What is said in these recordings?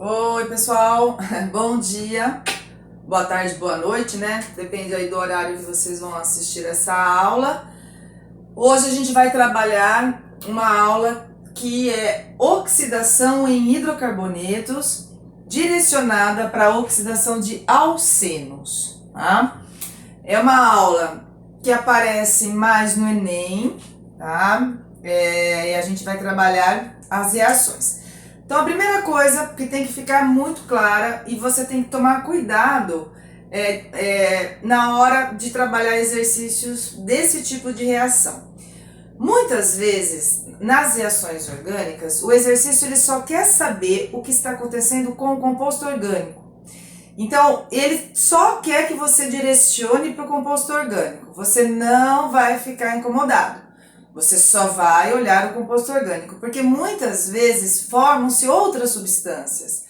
Oi, pessoal, bom dia, boa tarde, boa noite, né? Depende aí do horário que vocês vão assistir essa aula. Hoje a gente vai trabalhar uma aula que é oxidação em hidrocarbonetos, direcionada para a oxidação de alcenos, tá? É uma aula que aparece mais no Enem, tá? E a gente vai trabalhar as reações. Então a primeira coisa que tem que ficar muito clara e você tem que tomar cuidado na hora de trabalhar exercícios desse tipo de reação. Muitas vezes, nas reações orgânicas, o exercício ele só quer saber o que está acontecendo com o composto orgânico. Então, ele só quer que você direcione para o composto orgânico. Você não vai ficar incomodado. Você só vai olhar o composto orgânico, porque muitas vezes formam-se outras substâncias.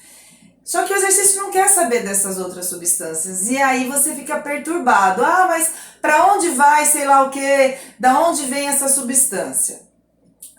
Só que o exercício não quer saber dessas outras substâncias. E aí você fica perturbado. Ah, mas para onde vai, sei lá o que? Da onde vem essa substância?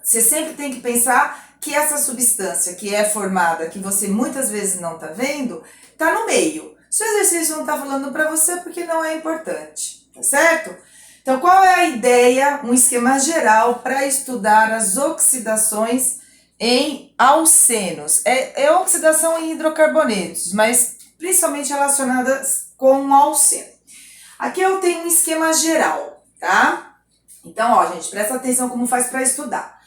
Você sempre tem que pensar que essa substância que é formada, que você muitas vezes não está vendo, está no meio. Se o exercício não está falando para você, é porque não é importante, tá certo? Então, qual é a ideia, um esquema geral para estudar as oxidações em alcenos? É oxidação em hidrocarbonetos, mas principalmente relacionadas com o alceno. Aqui eu tenho um esquema geral, tá? Então, ó, gente, presta atenção como faz para estudar.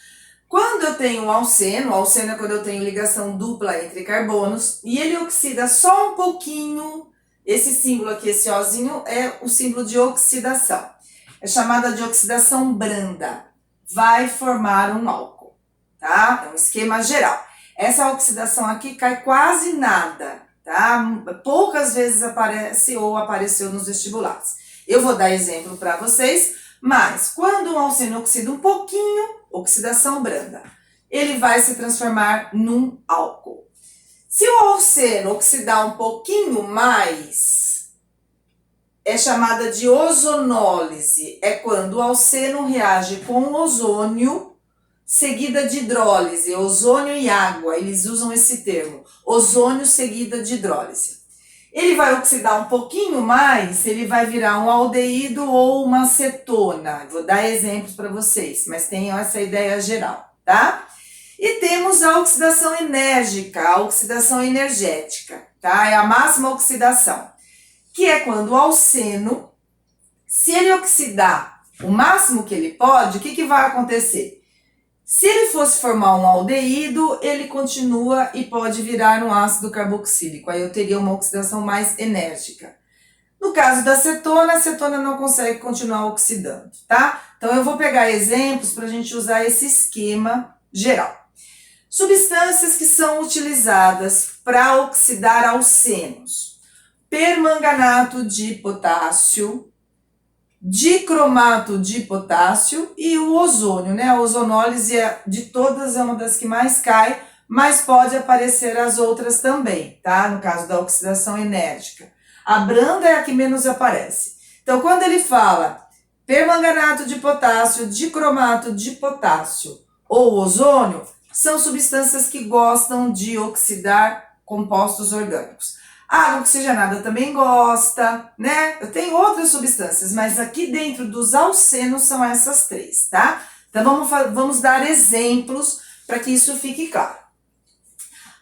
Quando eu tenho o alceno é quando eu tenho ligação dupla entre carbonos, e ele oxida só um pouquinho, esse símbolo aqui, esse Ozinho, é o símbolo de oxidação. É chamada de oxidação branda. Vai formar um álcool, tá? É um esquema geral. Essa oxidação aqui cai quase nada, tá? Poucas vezes aparece ou apareceu nos vestibulares. Eu vou dar exemplo para vocês, mas quando o alceno oxida um pouquinho, oxidação branda, ele vai se transformar num álcool. Se o alceno oxidar um pouquinho mais, é chamada de ozonólise. É quando o alceno reage com ozônio, seguida de hidrólise. Ozônio e água, eles usam esse termo. Ozônio seguida de hidrólise. Ele vai oxidar um pouquinho mais, ele vai virar um aldeído ou uma acetona. Vou dar exemplos para vocês, mas tenham essa ideia geral, tá? E temos a oxidação enérgica, a oxidação energética, tá? É a máxima oxidação, que é quando o alceno, se ele oxidar o máximo que ele pode, o que vai acontecer? Se ele fosse formar um aldeído, ele continua e pode virar um ácido carboxílico. Aí eu teria uma oxidação mais enérgica. No caso da acetona, a acetona não consegue continuar oxidando, tá? Então eu vou pegar exemplos para a gente usar esse esquema geral. Substâncias que são utilizadas para oxidar alcenos: permanganato de potássio, dicromato de potássio e o ozônio, né? A ozonólise de todas é uma das que mais cai, mas pode aparecer as outras também, tá? No caso da oxidação enérgica. A branda é a que menos aparece. Então, quando ele fala permanganato de potássio, dicromato de potássio ou ozônio, são substâncias que gostam de oxidar compostos orgânicos. A água oxigenada também gosta, né? Eu tenho outras substâncias, mas aqui dentro dos alcenos são essas três, tá? Então vamos dar exemplos para que isso fique claro.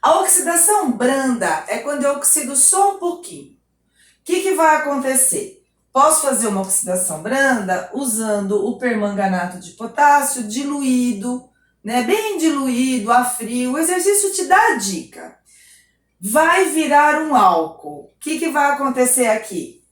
A oxidação branda é quando eu oxido só um pouquinho. O que vai acontecer? Posso fazer uma oxidação branda usando o permanganato de potássio diluído, né? Bem diluído, a frio. O exercício te dá a dica. Vai virar um álcool. O que vai acontecer aqui?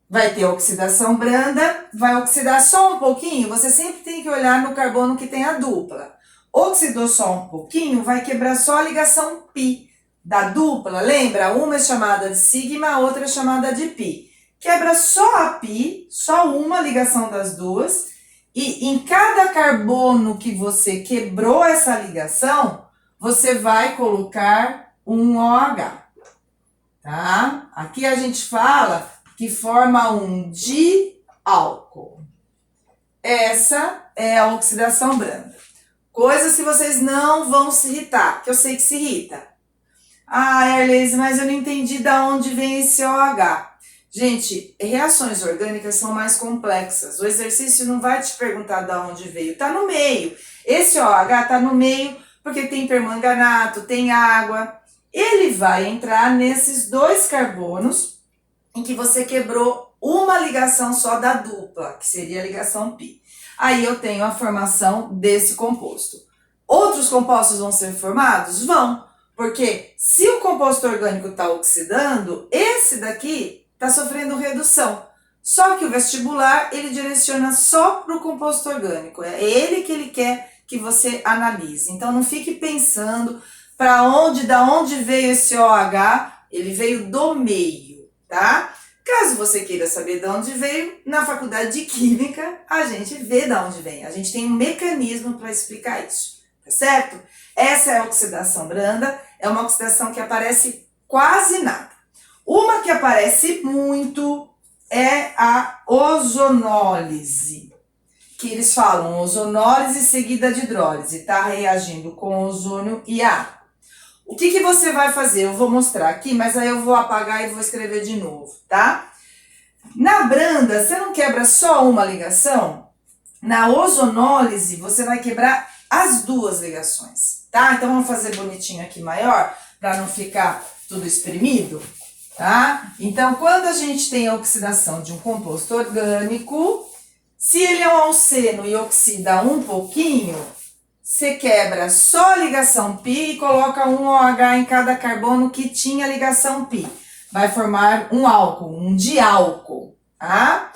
Vai ter oxidação branda, vai oxidar só um pouquinho. Você sempre tem que olhar no carbono que tem a dupla. Oxidou só um pouquinho, vai quebrar só a ligação pi da dupla. Lembra? Uma é chamada de sigma, a outra é chamada de pi. Quebra só a pi, só uma ligação das duas. E em cada carbono que você quebrou essa ligação, você vai colocar um OH, tá? Aqui a gente fala que forma um diálcool. Essa é a oxidação branda. Coisas que vocês não vão se irritar, que eu sei que se irrita. Ah, Erlese, mas eu não entendi de onde vem esse OH. Gente, reações orgânicas são mais complexas. O exercício não vai te perguntar de onde veio, tá no meio. Esse OH tá no meio porque tem permanganato, tem água. Ele vai entrar nesses dois carbonos em que você quebrou uma ligação só da dupla, que seria a ligação π. Aí eu tenho a formação desse composto. Outros compostos vão ser formados? Vão, porque se o composto orgânico está oxidando, esse daqui está sofrendo redução. Só que o vestibular, ele direciona só para o composto orgânico. É ele que ele quer que você analise. Então não fique pensando da onde veio esse OH, ele veio do meio, tá? Caso você queira saber de onde veio, na faculdade de Química, a gente vê de onde vem. A gente tem um mecanismo para explicar isso, tá certo? Essa é a oxidação branda, é uma oxidação que aparece quase nada. Uma que aparece muito é a ozonólise, que eles falam ozonólise seguida de hidrólise, tá reagindo com ozônio e água. O que você vai fazer? Eu vou mostrar aqui, mas aí eu vou apagar e vou escrever de novo, tá? Na branda, você não quebra só uma ligação? Na ozonólise, você vai quebrar as duas ligações, tá? Então vamos fazer bonitinho aqui maior, para não ficar tudo espremido. Tá? Então, quando a gente tem a oxidação de um composto orgânico, se ele é um alceno e oxida um pouquinho, você quebra só a ligação π e coloca um OH em cada carbono que tinha ligação π. Vai formar um álcool, um diálcool, tá?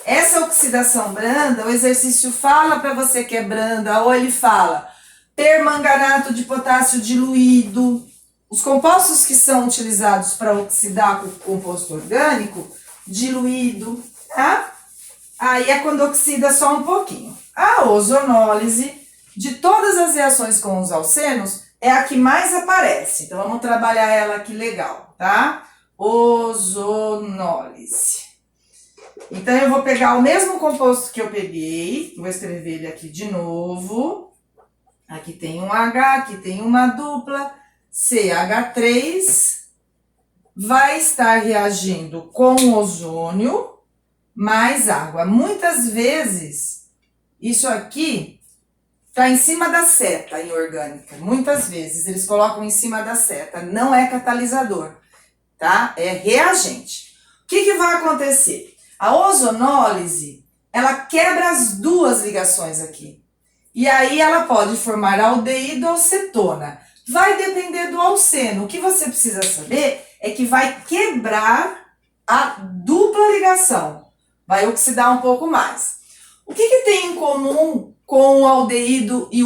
Essa oxidação branda, o exercício fala para você que é branda, ou ele fala permanganato de potássio diluído. Os compostos que são utilizados para oxidar com o composto orgânico, diluído, tá? Aí é quando oxida só um pouquinho. A ozonólise, de todas as reações com os alcenos, é a que mais aparece. Então, vamos trabalhar ela aqui legal, tá? Ozonólise. Então, eu vou pegar o mesmo composto que eu peguei, vou escrever ele aqui de novo. Aqui tem um H, aqui tem uma dupla. CH3 vai estar reagindo com ozônio mais água. Muitas vezes, isso aqui está em cima da seta em orgânica. Muitas vezes eles colocam em cima da seta. Não é catalisador, tá? É reagente. O que vai acontecer? A ozonólise, ela quebra as duas ligações aqui. E aí ela pode formar aldeído ou cetona. Vai depender do alceno. O que você precisa saber é que vai quebrar a dupla ligação. Vai oxidar um pouco mais. O que tem em comum com o aldeído e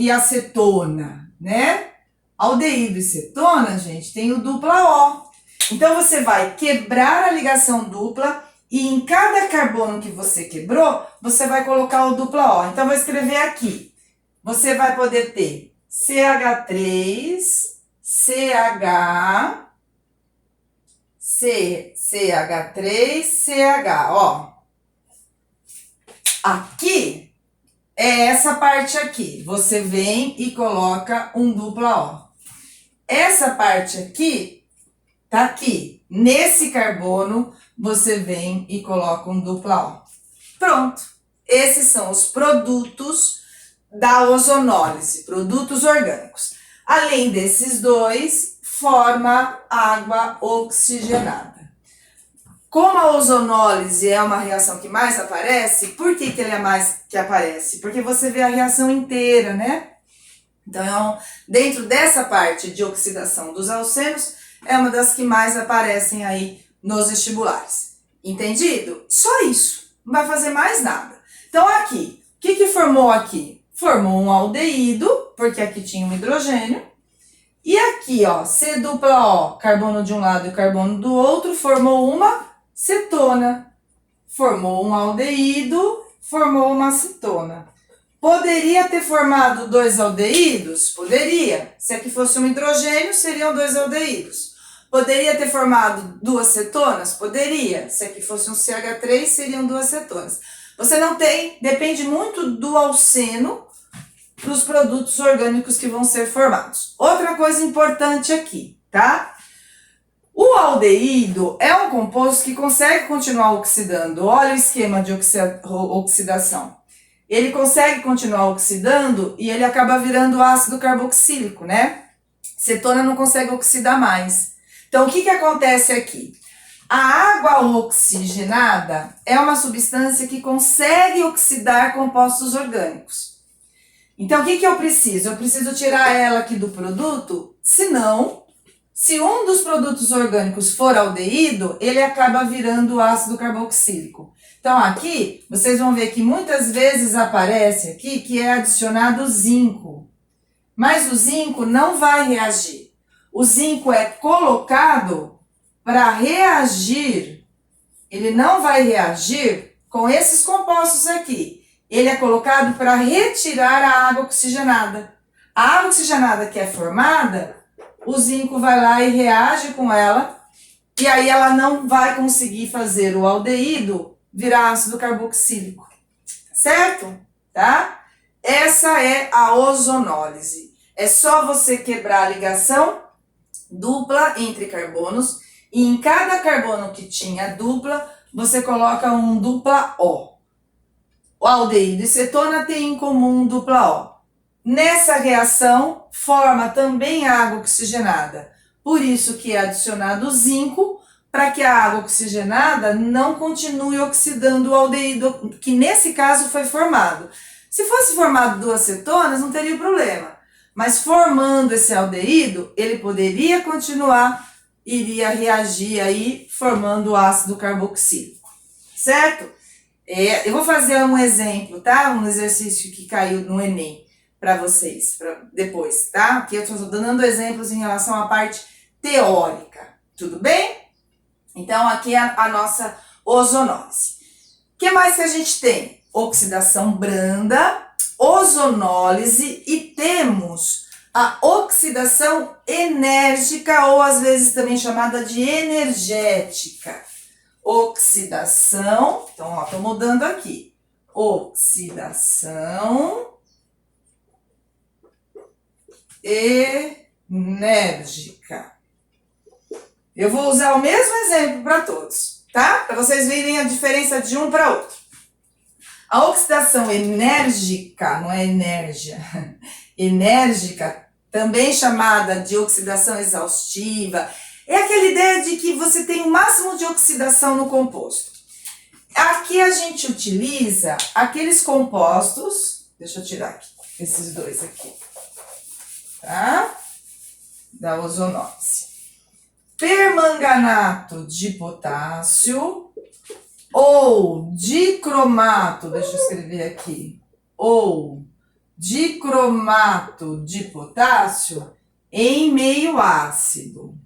a cetona, né? Aldeído e cetona, gente, tem o dupla O. Então, você vai quebrar a ligação dupla e em cada carbono que você quebrou, você vai colocar o dupla O. Então, vou escrever aqui. Você vai poder ter CH3, CH, CH3, CH, ó. Aqui é essa parte aqui. Você vem e coloca um dupla O. Essa parte aqui tá aqui. Nesse carbono, você vem e coloca um dupla O. Pronto. Esses são os produtos da ozonólise, produtos orgânicos. Além desses dois, forma água oxigenada. Como a ozonólise é uma reação que mais aparece, por que ele é mais que aparece? Porque você vê a reação inteira, né? Então, dentro dessa parte de oxidação dos alcenos, é uma das que mais aparecem aí nos vestibulares. Entendido? Só isso. Não vai fazer mais nada. Então, aqui, o que formou aqui? Formou um aldeído, porque aqui tinha um hidrogênio. E aqui, ó, C dupla O, carbono de um lado e carbono do outro, formou uma cetona. Formou um aldeído, formou uma cetona. Poderia ter formado dois aldeídos? Poderia. Se aqui fosse um hidrogênio, seriam dois aldeídos. Poderia ter formado duas cetonas? Poderia. Se aqui fosse um CH3, seriam duas cetonas. Você não tem, depende muito do alceno para os produtos orgânicos que vão ser formados. Outra coisa importante aqui, tá? O aldeído é um composto que consegue continuar oxidando. Olha o esquema de oxidação. Ele consegue continuar oxidando e ele acaba virando ácido carboxílico, né? Cetona não consegue oxidar mais. Então, o que acontece aqui? A água oxigenada é uma substância que consegue oxidar compostos orgânicos. Então, o que eu preciso? Eu preciso tirar ela aqui do produto, senão, se um dos produtos orgânicos for aldeído, ele acaba virando ácido carboxílico. Então, aqui, vocês vão ver que muitas vezes aparece aqui que é adicionado zinco. Mas o zinco não vai reagir. O zinco é colocado para reagir. Ele não vai reagir com esses compostos aqui. Ele é colocado para retirar a água oxigenada. A água oxigenada que é formada, o zinco vai lá e reage com ela. E aí ela não vai conseguir fazer o aldeído virar ácido carboxílico. Certo? Tá? Essa é a ozonólise. É só você quebrar a ligação dupla entre carbonos e em cada carbono que tinha dupla, você coloca um dupla O. O aldeído e cetona têm em comum um dupla O. Nessa reação, forma também água oxigenada. Por isso que é adicionado zinco, para que a água oxigenada não continue oxidando o aldeído, que nesse caso foi formado. Se fosse formado duas cetonas, não teria problema. Mas formando esse aldeído, ele poderia continuar, iria reagir aí, formando o ácido carboxílico, certo? Eu vou fazer um exemplo, tá? Um exercício que caiu no Enem para vocês, depois, tá? Aqui eu estou dando exemplos em relação à parte teórica, tudo bem? Então, aqui é a nossa ozonólise. O que mais que a gente tem? Oxidação branda, ozonólise e temos a oxidação enérgica ou às vezes também chamada de energética. Oxidação, então ó, tô mudando aqui. Oxidação enérgica. Eu vou usar o mesmo exemplo para todos, tá? Para vocês verem a diferença de um para outro. A oxidação enérgica, não é enérgia, enérgica, também chamada de oxidação exaustiva, é aquela ideia de que você tem o máximo de oxidação no composto. Aqui a gente utiliza aqueles compostos, deixa eu tirar aqui, esses dois aqui, tá? Da ozonólise. Permanganato de potássio ou dicromato, deixa eu escrever aqui, ou dicromato de potássio em meio ácido.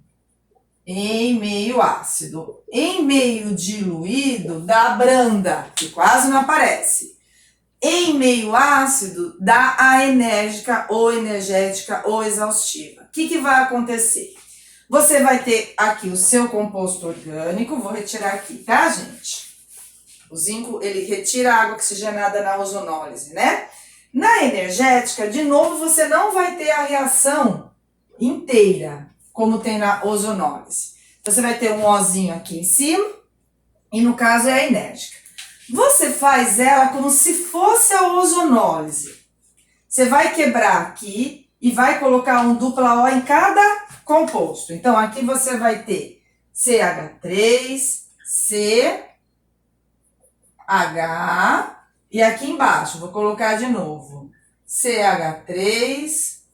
Em meio ácido. Em meio diluído dá branda, que quase não aparece. Em meio ácido dá a enérgica ou energética ou exaustiva. O que vai acontecer? Você vai ter aqui o seu composto orgânico, vou retirar aqui, tá, gente? O zinco, ele retira a água oxigenada na ozonólise, né? Na energética, de novo, você não vai ter a reação inteira, como tem na ozonólise. Então, você vai ter um Ozinho aqui em cima, e no caso é a enérgica. Você faz ela como se fosse a ozonólise. Você vai quebrar aqui e vai colocar um dupla O em cada composto. Então, aqui você vai ter CH3, CH, e aqui embaixo, vou colocar de novo, CH3,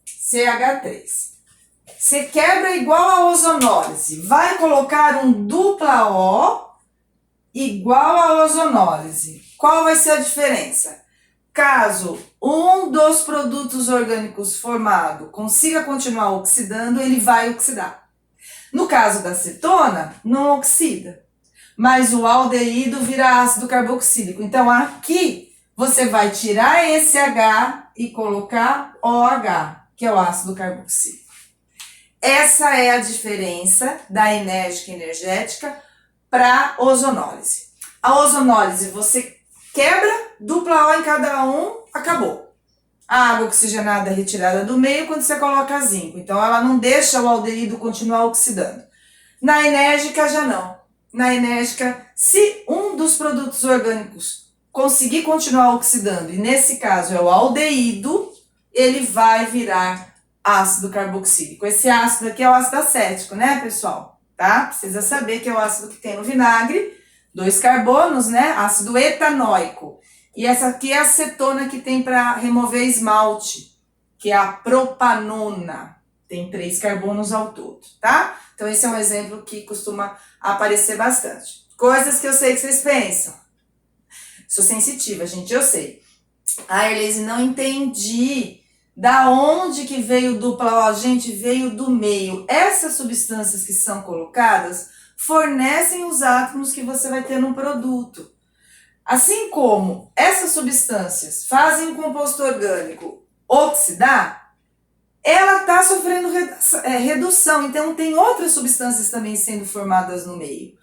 CH3. Você quebra igual a ozonólise, vai colocar um dupla O igual a ozonólise. Qual vai ser a diferença? Caso um dos produtos orgânicos formado consiga continuar oxidando, ele vai oxidar. No caso da cetona, não oxida, mas o aldeído vira ácido carboxílico. Então, aqui você vai tirar esse H e colocar OH, que é o ácido carboxílico. Essa é a diferença da enérgica e energética para ozonólise. A ozonólise você quebra, dupla O em cada um, acabou. A água oxigenada é retirada do meio quando você coloca zinco. Então, ela não deixa o aldeído continuar oxidando. Na enérgica, já não. Na enérgica, se um dos produtos orgânicos conseguir continuar oxidando, e nesse caso é o aldeído, ele vai virar ácido carboxílico. Esse ácido aqui é o ácido acético, né, pessoal? Tá? Precisa saber que é o ácido que tem no vinagre, 2 carbonos, né? Ácido etanóico. E essa aqui é a acetona que tem para remover esmalte, que é a propanona. Tem 3 carbonos ao todo, tá? Então, esse é um exemplo que costuma aparecer bastante. Coisas que eu sei que vocês pensam. Sou sensitiva, gente, eu sei. Ah, Elise, não entendi. Da onde que veio dupla O? Gente, veio do meio. Essas substâncias que são colocadas fornecem os átomos que você vai ter no produto. Assim como essas substâncias fazem o composto orgânico oxidar, ela está sofrendo redução. Então, tem outras substâncias também sendo formadas no meio.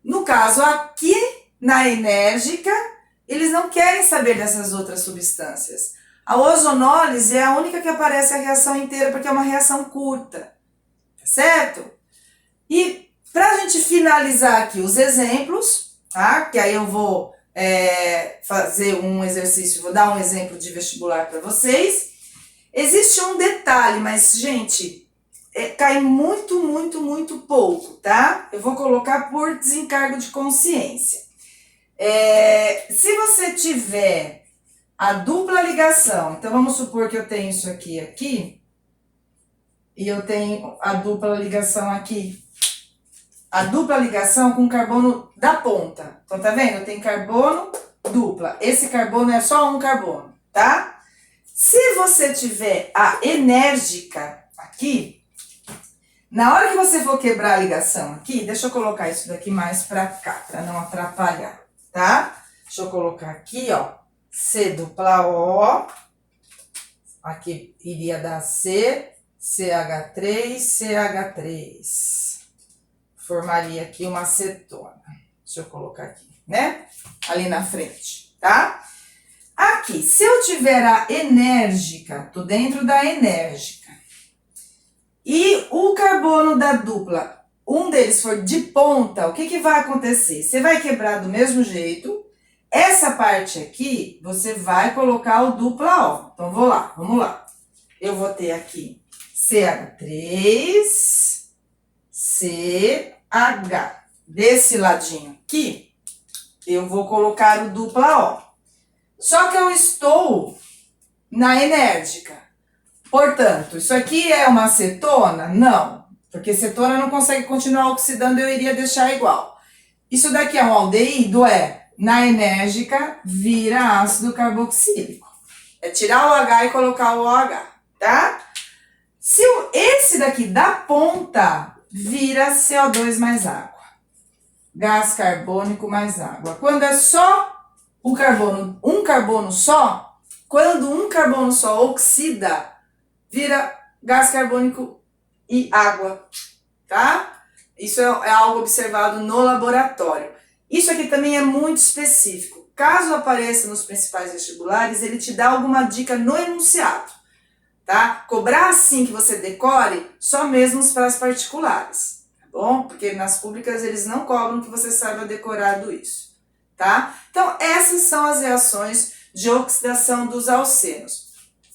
No caso aqui, na enérgica, eles não querem saber dessas outras substâncias. A ozonólise é a única que aparece a reação inteira, porque é uma reação curta, certo? E para a gente finalizar aqui os exemplos, tá? Que aí eu vou fazer um exercício, vou dar um exemplo de vestibular para vocês. Existe um detalhe, mas, gente, cai muito, muito, muito pouco, tá? Eu vou colocar por desencargo de consciência. Se você tiver a dupla ligação, então vamos supor que eu tenho isso aqui, e eu tenho a dupla ligação aqui. A dupla ligação com carbono da ponta. Então, tá vendo? Eu tenho carbono dupla. Esse carbono é só um carbono, tá? Se você tiver a enérgica aqui, na hora que você for quebrar a ligação aqui, deixa eu colocar isso daqui mais pra cá, pra não atrapalhar, tá? Deixa eu colocar aqui, ó, C dupla O, aqui iria dar C, CH3, CH3. Formaria aqui uma acetona. Deixa eu colocar aqui, né? Ali na frente, tá? Aqui, se eu tiver a enérgica, tô dentro da enérgica, e o carbono da dupla, um deles for de ponta, o que que vai acontecer? Você vai quebrar do mesmo jeito. Essa parte aqui, você vai colocar o dupla O. Então, vamos lá. Eu vou ter aqui CH3, CH. Desse ladinho aqui, eu vou colocar o dupla O. Só que eu estou na enérgica. Portanto, isso aqui é uma acetona? Não, porque cetona não consegue continuar oxidando, eu iria deixar igual. Isso daqui é um aldeído? Na enérgica, vira ácido carboxílico. É tirar o H e colocar o OH, tá? Se esse daqui da ponta, vira CO2 mais água. Gás carbônico mais água. Quando é só um carbono só, quando um carbono só oxida, vira gás carbônico e água, tá? Isso é algo observado no laboratório. Isso aqui também é muito específico. Caso apareça nos principais vestibulares, ele te dá alguma dica no enunciado, tá? Cobrar assim que você decore, só mesmo para as particulares, tá bom? Porque nas públicas eles não cobram que você saiba decorado isso, tá? Então, essas são as reações de oxidação dos alcenos.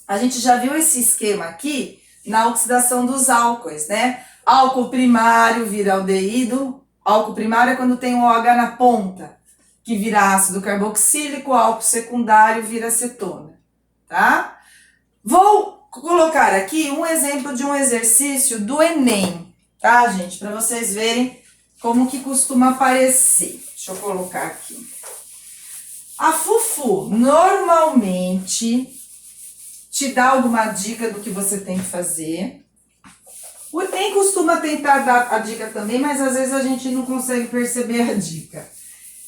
A gente já viu esse esquema aqui na oxidação dos álcoois, né? Álcool primário vira aldeído. Álcool primário é quando tem um OH na ponta, que vira ácido carboxílico. Álcool secundário vira acetona, tá? Vou colocar aqui um exemplo de um exercício do Enem, tá, gente? Para vocês verem como que costuma aparecer. Deixa eu colocar aqui. A Fufu normalmente te dá alguma dica do que você tem que fazer. O Enem costuma tentar dar a dica também, mas às vezes a gente não consegue perceber a dica.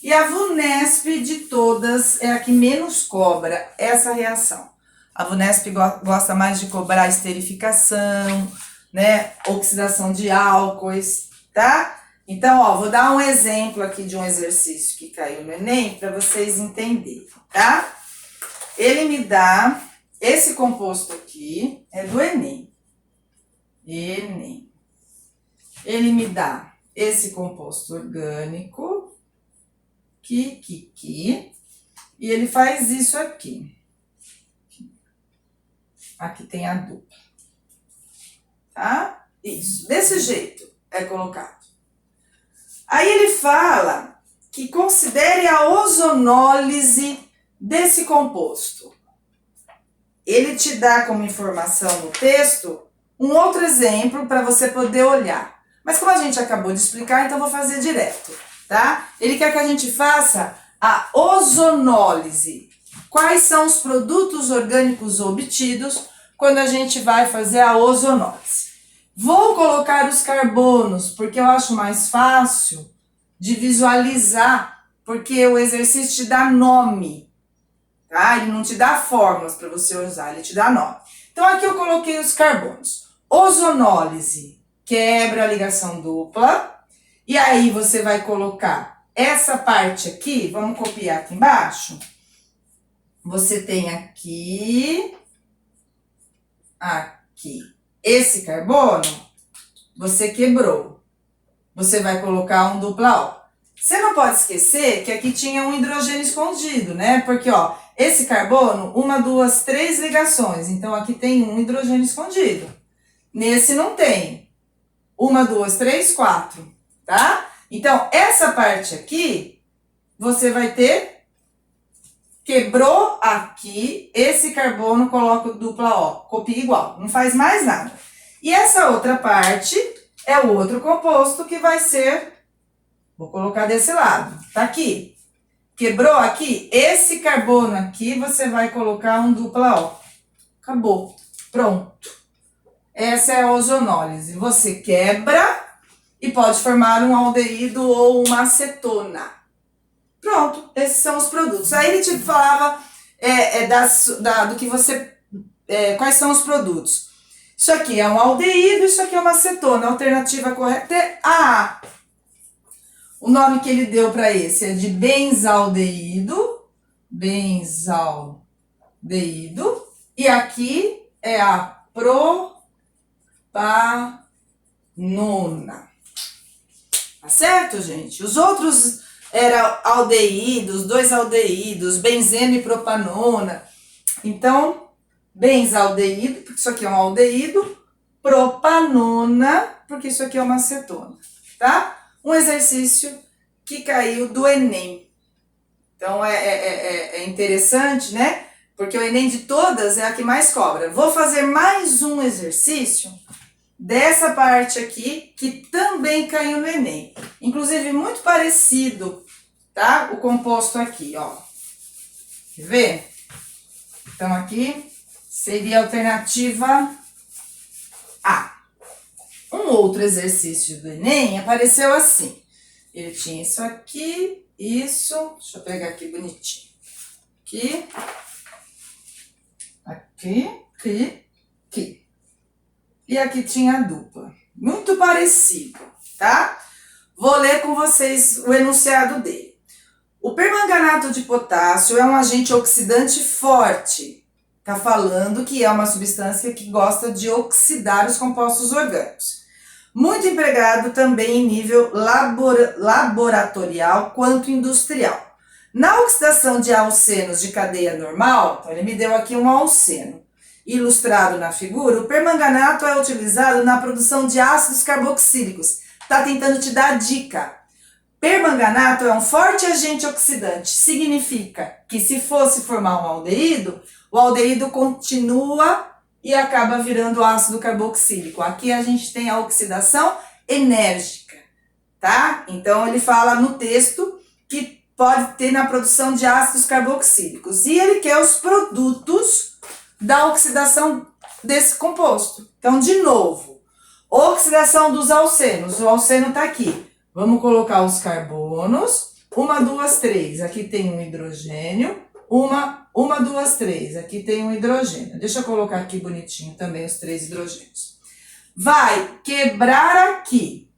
E a VUNESP de todas é a que menos cobra essa reação. A VUNESP gosta mais de cobrar esterificação, né? Oxidação de álcoois, tá? Então, ó, vou dar um exemplo aqui de um exercício que caiu no Enem para vocês entenderem, tá? Ele me dá esse composto aqui é do Enem. Enem. Ele me dá esse composto orgânico, e ele faz isso aqui. Aqui tem a dupla. Tá? Isso. Desse jeito é colocado. Aí ele fala que considere a ozonólise desse composto. Ele te dá como informação no texto um outro exemplo para você poder olhar. Mas como a gente acabou de explicar, então vou fazer direto, tá? Ele quer que a gente faça a ozonólise. Quais são os produtos orgânicos obtidos quando a gente vai fazer a ozonólise? Vou colocar os carbonos, porque eu acho mais fácil de visualizar, porque o exercício te dá nome, tá? Ele não te dá fórmulas para você usar, ele te dá nome. Então aqui eu coloquei os carbonos. Ozonólise quebra a ligação dupla, e aí você vai colocar essa parte aqui, vamos copiar aqui embaixo. Você tem aqui, esse carbono, você quebrou. Você vai colocar um dupla O. Você não pode esquecer que aqui tinha um hidrogênio escondido, né? Porque, ó, esse carbono, 1, 2, 3 ligações. Então, aqui tem um hidrogênio escondido. Nesse não tem. 1, 2, 3, 4, tá? Então, essa parte aqui, você vai ter, quebrou aqui, esse carbono, coloca o dupla O, copia igual, não faz mais nada. E essa outra parte é o outro composto que vai ser, vou colocar desse lado, tá aqui. Quebrou aqui, esse carbono aqui, você vai colocar um dupla O. Acabou, pronto. Essa é a ozonólise. Você quebra e pode formar um aldeído ou uma acetona. Pronto, esses são os produtos. Aí ele te falava do que você... quais são os produtos. Isso aqui é um aldeído, isso aqui é uma acetona. A alternativa correta é A. O nome que ele deu para esse é de benzaldeído. Benzaldeído. E aqui é a propanona. Tá certo, gente? Os outros eram aldeídos, 2 aldeídos, benzeno e propanona. Então, benzaldeído, porque isso aqui é um aldeído, propanona, porque isso aqui é uma acetona, tá? Um exercício que caiu do Enem. Então, é interessante, né? Porque o Enem de todas é a que mais cobra. Vou fazer mais um exercício dessa parte aqui, que também caiu no Enem. Inclusive, muito parecido, tá? O composto aqui, ó. Quer ver? Então, aqui seria a alternativa A. Um outro exercício do Enem apareceu assim. Ele tinha isso aqui, isso. Deixa eu pegar aqui bonitinho. Aqui. E aqui tinha a dupla. Muito parecido, tá? Vou ler com vocês o enunciado dele. O permanganato de potássio é um agente oxidante forte. Tá falando que é uma substância que gosta de oxidar os compostos orgânicos. Muito empregado também em nível laboratorial quanto industrial. Na oxidação de alcenos de cadeia normal, então ele me deu aqui um alceno, ilustrado na figura, o permanganato é utilizado na produção de ácidos carboxílicos. Tá tentando te dar a dica. Permanganato é um forte agente oxidante. Significa que se fosse formar um aldeído, o aldeído continua e acaba virando ácido carboxílico. Aqui a gente tem a oxidação enérgica, tá? Então ele fala no texto que pode ter na produção de ácidos carboxílicos. E ele quer os produtos da oxidação desse composto. Então, de novo, oxidação dos alcenos. O alceno está aqui. Vamos colocar os carbonos. 1, 2, 3. Aqui tem um hidrogênio. 1, 2, 3. Aqui tem um hidrogênio. Deixa eu colocar aqui bonitinho também os 3 hidrogênios. Vai quebrar aqui.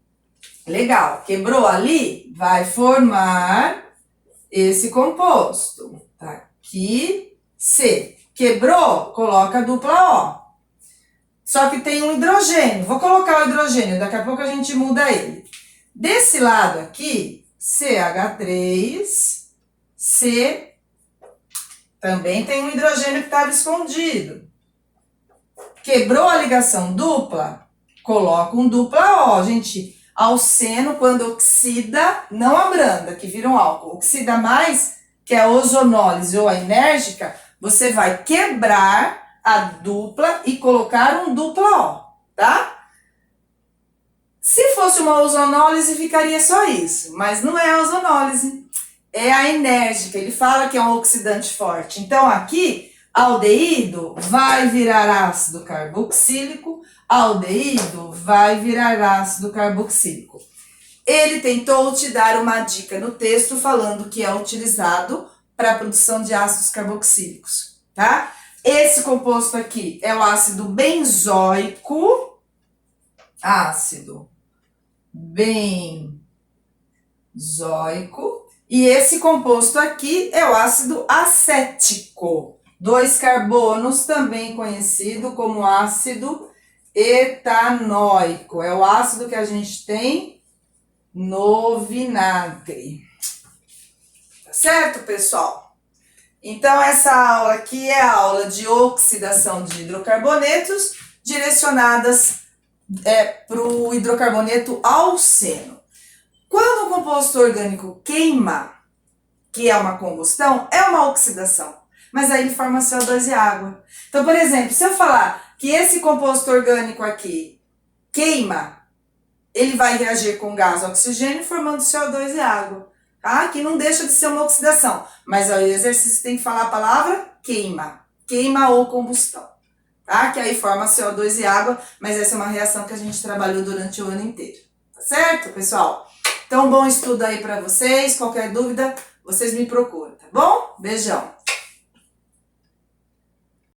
Legal. Quebrou ali? Vai formar esse composto. Tá aqui, C. Quebrou, coloca dupla O. Só que tem um hidrogênio. Vou colocar o hidrogênio, daqui a pouco a gente muda ele. Desse lado aqui, CH3, C, também tem um hidrogênio que estava escondido. Quebrou a ligação dupla, coloca um dupla O. Gente, alceno, quando oxida, não abranda, que vira um álcool. Oxida mais, que é a ozonólise ou a enérgica, você vai quebrar a dupla e colocar um dupla O, tá? Se fosse uma ozonólise, ficaria só isso, mas não é a ozonólise, é a enérgica. Ele fala que é um oxidante forte. Então, aqui, aldeído vai virar ácido carboxílico, aldeído vai virar ácido carboxílico. Ele tentou te dar uma dica no texto falando que é utilizado para a produção de ácidos carboxílicos, tá? Esse composto aqui é o ácido benzoico, ácido benzoico, e esse composto aqui é o ácido acético, 2 carbonos, também conhecido como ácido etanóico, é o ácido que a gente tem no vinagre. Tá certo, pessoal? Então, essa aula aqui é a aula de oxidação de hidrocarbonetos direcionadas para o hidrocarboneto alceno. Quando o composto orgânico queima, que é uma combustão, é uma oxidação, mas aí ele forma CO2 e água. Então, por exemplo, se eu falar que esse composto orgânico aqui queima, ele vai reagir com gás oxigênio formando CO2 e água. Tá? Que não deixa de ser uma oxidação, mas aí o exercício tem que falar a palavra queima, queima ou combustão, tá? Que aí forma CO2 e água, mas essa é uma reação que a gente trabalhou durante o ano inteiro, tá certo, pessoal? Então, bom estudo aí para vocês, qualquer dúvida, vocês me procuram, tá bom? Beijão!